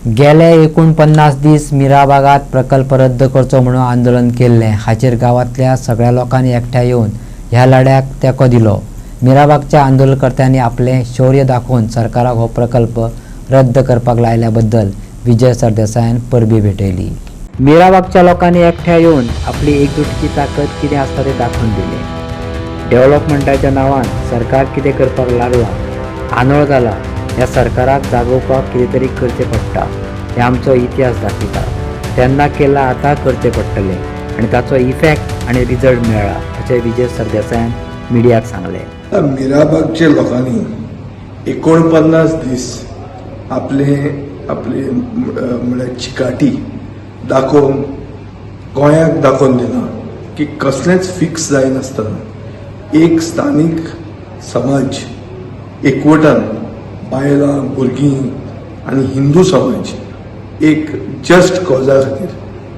गेले 49 दीस मिराबागात प्रकल्प रद्द करचो म्हणून आंदोलन केल्ले। हाचेर गावातल्या सगळ्या लोकांनी एकठांय येवन ह्या लढ्याक तेंको दिलो। मिराबागच्या आंदोलनकर्त्यांनी आपले शौर्य दाखोवन सरकाराक हो प्रकल्प रद्द करपाक लायल्या बद्दल विजय सरदेसायान परबी भेटयली। मिराबागच्या लोकांनी एकठांय येवन आपली एकजुटची ताकद कितें आसता तें दाखोवन दिलें। डेव्हलपमेंटाच्या नांवान सरकार कितें करपाक लागला, आंदोळ जाला, ह्या सरकाराक जागोवपाक कितें तरी करचें पडटा हें आमचो इतिहास दाखयता। तेन्ना केला आतां करचें पडटलें आनी ताचो इफेक्ट आनी रिजल्ट मेळ्ळा अशें विजय सरदेसायान मिडियाक सांगलें। मिराबागच्या लोकांनी 49 दीस आपले म्हळ्यार चिकाटी दाखोवन गोंयाक दाखोवन दिला की कसलेंच फिक्स जायनासतना एक स्थानीक समाज एकवटान बायलां, भुरगीं आनी हिंदू समाज एक जस्ट कॉजा खातीर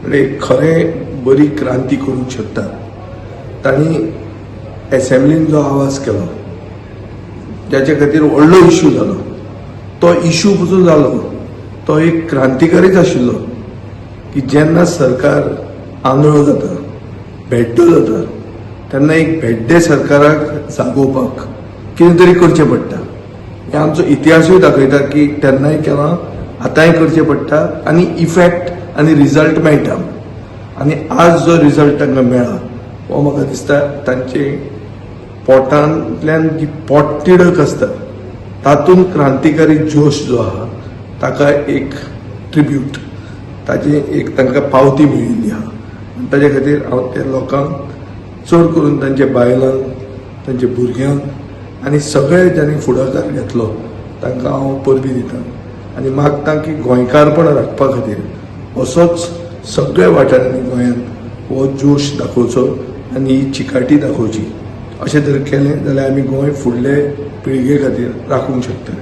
म्हणजे खरें बरी क्रांती करूंक शकता। तांणी एसेंब्लीन जो आवाज केलो जाच्या खातीर व्हडलो इश्यू जालो, तो इश्यू जो जालो तो एक क्रांतिकारीच आशिल्लो की जेन्ना सरकार आंदोळ जाता, भेड्डो जाता, तेन्ना एक भेड्डे सरकाराक जागोवपाक कितें तरी करचें पडटा। हें आमचो इतिहासूय दाखयता की तेन्नाय केलां, आतांय करचें पडटा आनी इफेक्ट आनी रिजल्ट मेळटा। आनी आज जो रिजल्ट तांकां मेळ्ळा हो म्हाका दिसता तांचे पोटांतल्यान जी पोटतिडक आसता तातूंत क्रांतिकारी जोश जो आहा ताका एक ट्रिब्यूट, ताची एक तांकां पावती मेळिल्ली आहा। ताचे खातीर हांव त्या लोकांक चड करून तांच्या बायलांक, तांच्या भुरग्यांक आनी सगळे ज्यांनी फुडाकार घेतलो तांकां हांव परबी दितां आनी मागतां की गोंयकारपण राखपा खातीर असोच सगळ्या वाठारांनी गोंयांत हो जोश दाखोवचो आनी ही चिकाटी दाखोवची। अशें जर केलें जाल्यार आमी गोंय फुडले पिळगे खातीर राखूंक शकतले।